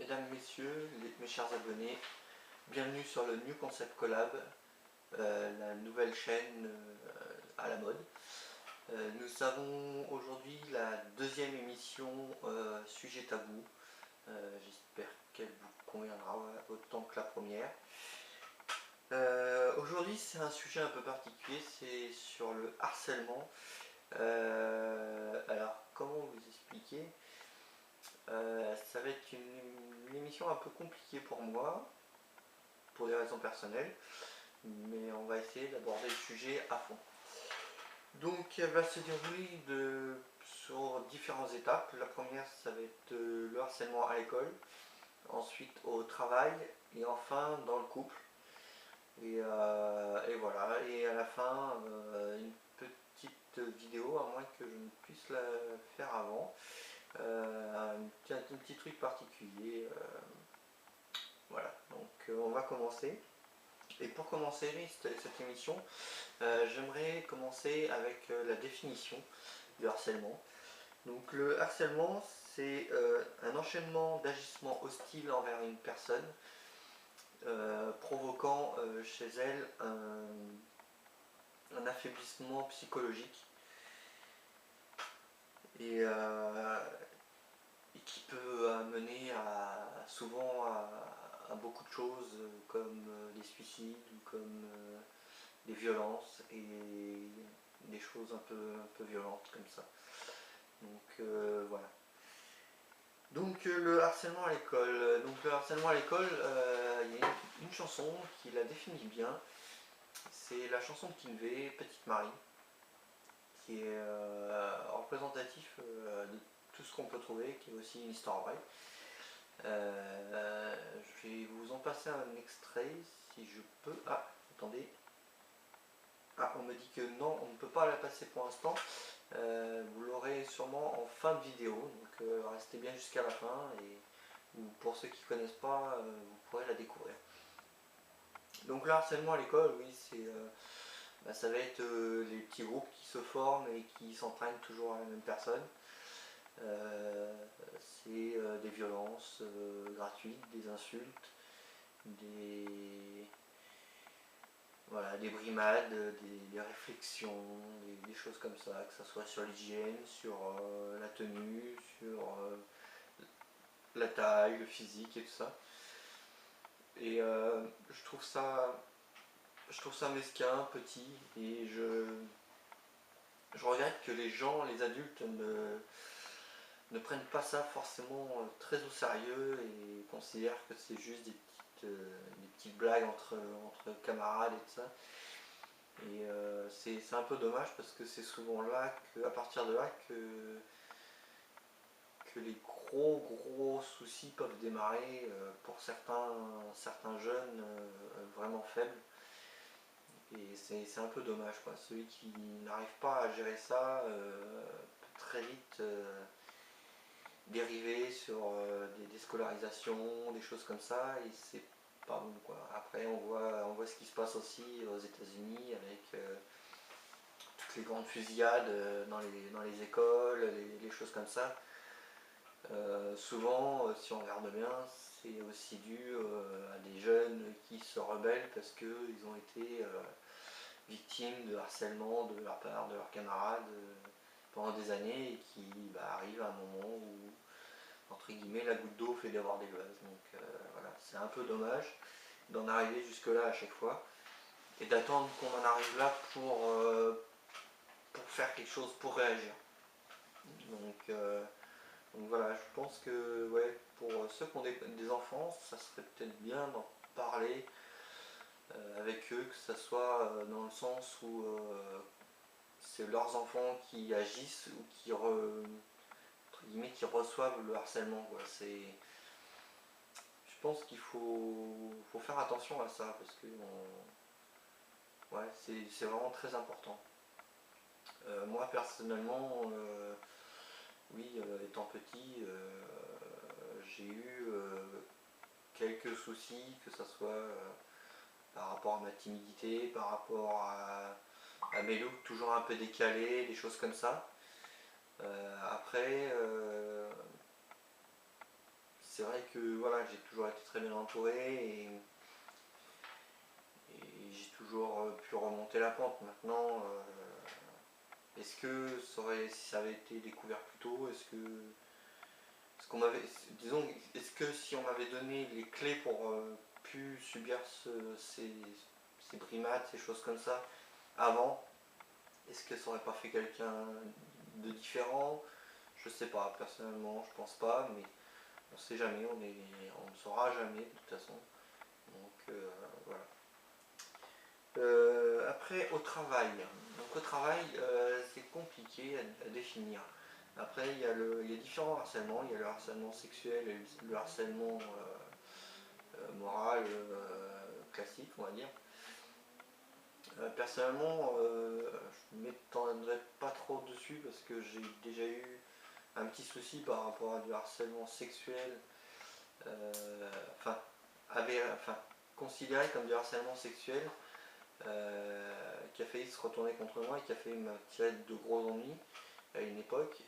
Mesdames, Messieurs, mes chers abonnés, bienvenue sur le New Concept Collab, la nouvelle chaîne à la mode. Nous avons aujourd'hui la deuxième émission sujet tabou. J'espère qu'elle vous conviendra autant que la première. Aujourd'hui c'est un sujet un peu particulier, c'est sur le harcèlement. Alors comment vous expliquer? Ça va être une émission un peu compliquée pour moi, pour des raisons personnelles, mais on va essayer d'aborder le sujet à fond. Donc elle va se dérouler sur différentes étapes. La première, ça va être le harcèlement à l'école, ensuite au travail, et enfin dans le couple. Et voilà, et à la fin, une petite vidéo, à moins que je ne puisse la faire avant. Un petit truc particulier. Voilà, donc on va commencer. Et pour commencer cette émission, j'aimerais commencer avec la définition du harcèlement. Donc le harcèlement, c'est un enchaînement d'agissements hostiles envers une personne, provoquant chez elle un affaiblissement psychologique et qui peut amener souvent à beaucoup de choses comme des suicides ou comme des violences et des choses un peu violentes comme ça. Donc voilà. Donc le harcèlement à l'école. Donc le harcèlement à l'école, il y a une chanson qui la définit bien. C'est la chanson de Kinvey, Petite Marie, qui est représentatif de tout ce qu'on peut trouver, qui est aussi une histoire vraie. Je vais vous en passer un extrait si je peux. Ah, attendez. Ah, on me dit que non, on ne peut pas la passer pour l'instant. Vous l'aurez sûrement en fin de vidéo, donc restez bien jusqu'à la fin et pour ceux qui ne connaissent pas, vous pourrez la découvrir. Donc le harcèlement à l'école, oui, ça va être les petits groupes qui se forment et qui s'entraînent toujours à la même personne. C'est des violences gratuites, des insultes, des brimades, des réflexions, des choses comme ça, que ce soit sur l'hygiène, sur la tenue, sur la taille, le physique et tout ça. Et je trouve ça mesquin, petit, et je regrette que les gens, les adultes, ne prennent pas ça forcément très au sérieux et considèrent que c'est juste des petites blagues entre camarades et tout ça. Et c'est un peu dommage parce que c'est souvent là, à partir de là, que les gros soucis peuvent démarrer pour certains jeunes vraiment faibles. Et c'est un peu dommage, quoi. Celui qui n'arrive pas à gérer ça peut très vite dériver sur des déscolarisations, des choses comme ça, et c'est pas bon, quoi. Après on voit ce qui se passe aussi aux États-Unis avec toutes les grandes fusillades dans les écoles, les choses comme ça. Souvent, si on regarde bien, c'est aussi dû à des jeunes qui se rebellent parce qu'ils ont été victimes de harcèlement de leur part, de leurs camarades pendant des années et qui arrivent à un moment où, entre guillemets, la goutte d'eau fait déborder le vase. Donc voilà, c'est un peu dommage d'en arriver jusque là à chaque fois et d'attendre qu'on en arrive là pour faire quelque chose, pour réagir. Donc voilà, je pense que ouais, pour ceux qui ont des enfants, ça serait peut-être bien d'en parler avec eux, que ce soit dans le sens où c'est leurs enfants qui agissent ou qui reçoivent le harcèlement, quoi. Je pense qu'il faut faire attention à ça parce que ouais, c'est vraiment très important. Moi personnellement, oui, étant petit, j'ai eu quelques soucis, que ce soit par rapport à ma timidité, par rapport à mes looks toujours un peu décalés, des choses comme ça. Après, c'est vrai que voilà, j'ai toujours été très bien entouré et j'ai toujours pu remonter la pente. Maintenant, est-ce que si ça avait été découvert plus tôt, est-ce qu'on m'avait, disons, est-ce que si on m'avait donné les clés pour plus subir ces brimades, ces choses comme ça avant, est-ce que ça aurait pas fait quelqu'un de différent? Je sais pas, personnellement, je pense pas, mais on sait jamais, on ne saura jamais de toute façon. Donc voilà. Après, au travail. Donc au travail, c'est compliqué à définir. Après, il y a différents harcèlements. Il y a le harcèlement sexuel et le harcèlement moral classique, on va dire. Personnellement, je ne m'étendrai pas trop dessus parce que j'ai déjà eu un petit souci par rapport à du harcèlement sexuel, enfin, enfin, considéré comme du harcèlement sexuel, qui a failli se retourner contre moi et qui a failli me tirer de gros ennuis à une époque,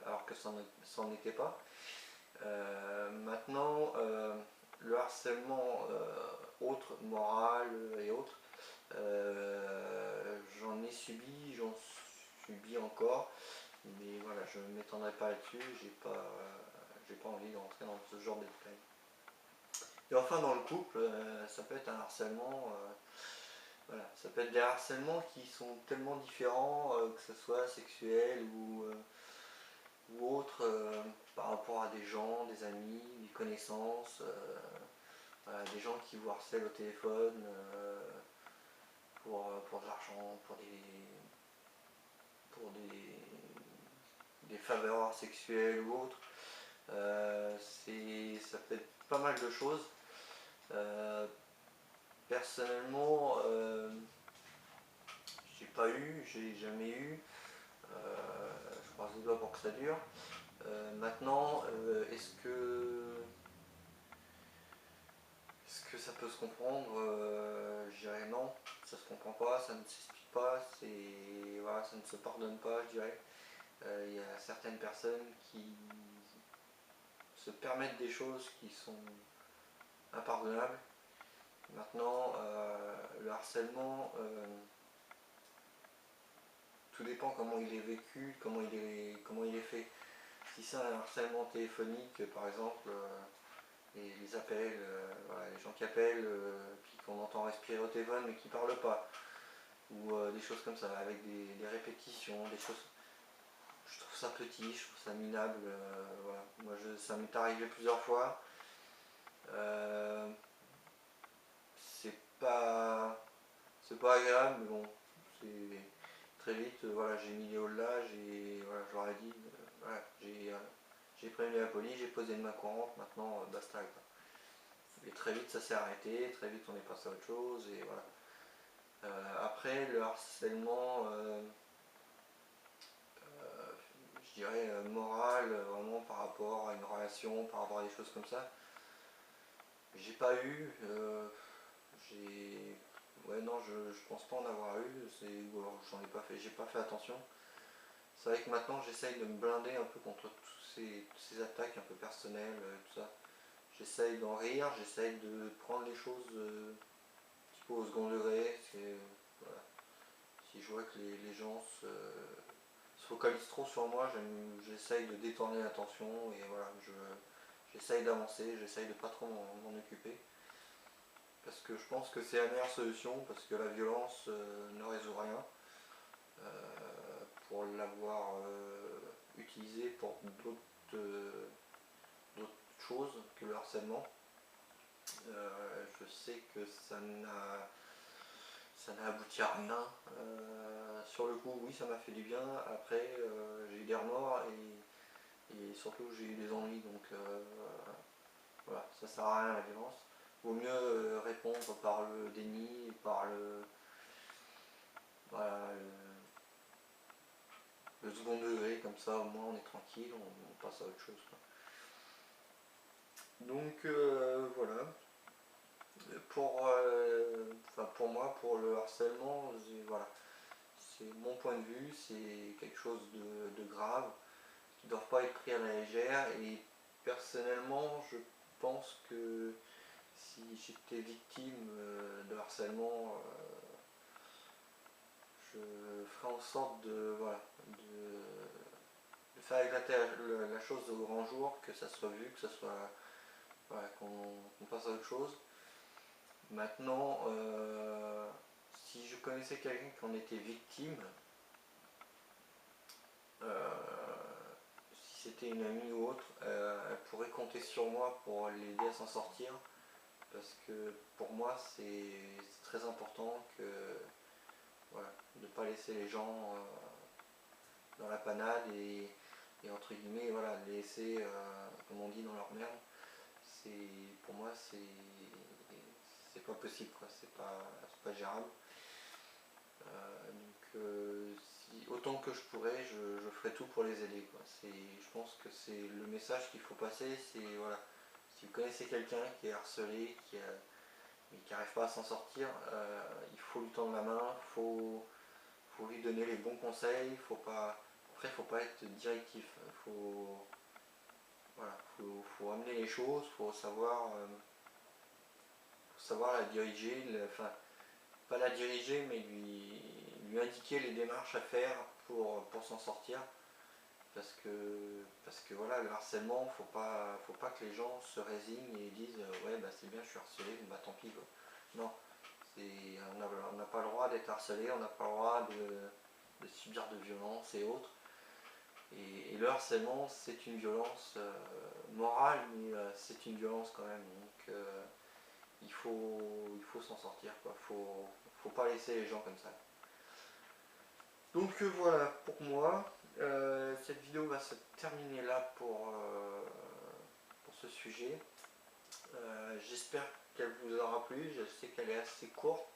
alors que ça n'en était pas. Maintenant, le harcèlement autre, moral et autres, j'en ai subi, j'en subis encore, mais voilà, je ne m'étendrai pas là-dessus, j'ai pas envie de rentrer dans ce genre de détails. Et enfin, dans le couple, ça peut être un harcèlement. Voilà, ça peut être des harcèlements qui sont tellement différents, que ce soit sexuel ou autre, par rapport à des gens, des amis, des connaissances, voilà, des gens qui vous harcèlent au téléphone pour de l'argent, des faveurs sexuelles ou autres. Ça peut être pas mal de choses. Personnellement, j'ai jamais eu. Je croise les doigts pour que ça dure. Maintenant, est-ce que ça peut se comprendre? Je dirais non, ça se comprend pas, ça ne s'explique pas, voilà, ça ne se pardonne pas, je dirais. Il y a certaines personnes qui se permettent des choses qui sont impardonnables. Maintenant, le harcèlement, tout dépend comment il est vécu, comment il est fait. Si c'est un harcèlement téléphonique, par exemple, les appels, voilà, les gens qui appellent, puis qu'on entend respirer au téléphone mais qui ne parlent pas, ou des choses comme ça, avec des répétitions, des choses. Je trouve ça petit, je trouve ça minable. Voilà. Moi, ça m'est arrivé plusieurs fois. Euh, c'est pas, c'est pas agréable, mais bon, c'est très vite. Voilà, j'ai mis les hauts là, voilà, je leur ai dit, voilà, j'ai prévenu la police, j'ai posé une main courante, maintenant basta. Quoi. Et très vite ça s'est arrêté, très vite on est passé à autre chose et voilà. Après le harcèlement, je dirais moral, vraiment par rapport à une relation, par rapport à des choses comme ça, j'ai pas eu. J'ai. Ouais non je pense pas en avoir eu, ou alors j'en ai pas fait, j'ai pas fait attention. C'est vrai que maintenant j'essaye de me blinder un peu contre toutes ces attaques un peu personnelles, tout ça. J'essaye d'en rire, j'essaye de prendre les choses un petit peu au second degré. Voilà. Si je vois que les gens se focalisent trop sur moi, j'essaye de détourner l'attention et voilà, j'essaye d'avancer, j'essaye de pas trop m'en occuper. Parce que je pense que c'est la meilleure solution, parce que la violence ne résout rien. Pour l'avoir utilisé pour d'autres choses que le harcèlement, je sais que ça n'a abouti à rien. Sur le coup, oui, ça m'a fait du bien. Après, j'ai eu des remords et surtout j'ai eu des ennuis. Donc voilà, ça sert à rien la violence. Vaut mieux répondre par le déni, par voilà, le second degré, comme ça au moins on est tranquille, on passe à autre chose. Quoi. Donc voilà. Pour moi, pour le harcèlement, voilà, c'est mon point de vue, c'est quelque chose de grave, qui ne doit pas être pris à la légère et personnellement, je pense que si j'étais victime de harcèlement, je ferais en sorte de, voilà, de faire éclater la chose au grand jour, que ça soit vu, que ça soit, voilà, qu'on passe à autre chose. Maintenant, si je connaissais quelqu'un qui en était victime, si c'était une amie ou autre, elle pourrait compter sur moi pour l'aider à s'en sortir, parce que pour moi c'est très important que, voilà, de ne pas laisser les gens dans la panade et entre guillemets, voilà, les laisser, comme on dit, dans leur merde. Pour moi c'est pas possible, quoi. C'est pas gérable. Autant que je pourrais, je ferai tout pour les aider, quoi. Je pense que c'est le message qu'il faut passer, c'est, voilà, si vous connaissez quelqu'un qui est harcelé, mais qui n'arrive pas à s'en sortir, il faut lui tendre la main, faut lui donner les bons conseils, après il faut pas être directif, faut amener les choses, faut savoir la diriger, enfin pas la diriger, mais lui indiquer les démarches à faire pour s'en sortir, parce que voilà, le harcèlement, faut pas que les gens se résignent et disent ouais bah c'est bien, je suis harcelé, bah tant pis, quoi. Non, on n'a pas le droit d'être harcelé, on n'a pas le droit de subir de violence et autres. Et le harcèlement, c'est une violence morale, mais c'est une violence quand même. Donc il faut s'en sortir, quoi. Faut pas laisser les gens comme ça. Donc voilà pour moi. Cette vidéo va se terminer là pour ce sujet. J'espère qu'elle vous aura plu. Je sais qu'elle est assez courte.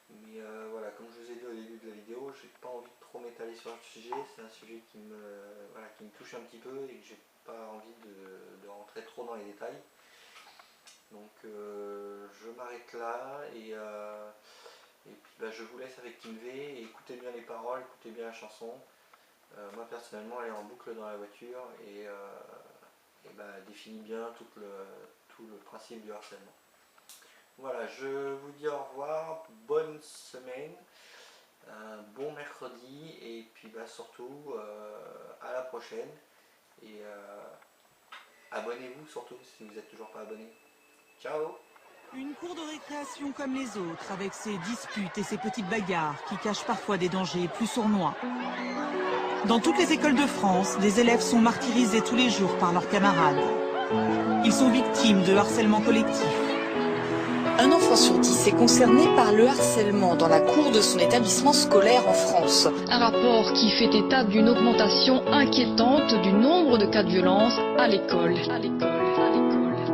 Mais voilà, comme je vous ai dit au début de la vidéo, j'ai pas envie de trop m'étaler sur le sujet. C'est un sujet qui me touche un petit peu et que j'ai pas envie de rentrer trop dans les détails. Donc je m'arrête là et puis bah, je vous laisse avec Team V et écoutez bien les paroles, écoutez bien la chanson. Moi personnellement elle est en boucle dans la voiture et bah, elle définit bien tout le principe du harcèlement. Voilà, je vous dis au revoir, bonne semaine, bon mercredi et puis bah, surtout à la prochaine et abonnez-vous surtout si vous n'êtes toujours pas abonné. Ciao! Une cour de récréation comme les autres, avec ses disputes et ses petites bagarres qui cachent parfois des dangers plus sournois. Dans toutes les écoles de France, des élèves sont martyrisés tous les jours par leurs camarades. Ils sont victimes de harcèlement collectif. Un enfant sur 10 est concerné par le harcèlement dans la cour de son établissement scolaire en France. Un rapport qui fait état d'une augmentation inquiétante du nombre de cas de violence à l'école.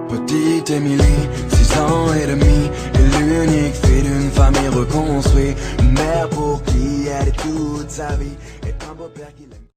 Petite Émilie, 6 ans et demi, est l'unique fille d'une famille reconstruite. Une mère pour qui elle est toute sa vie, et un beau-père qui l'aime.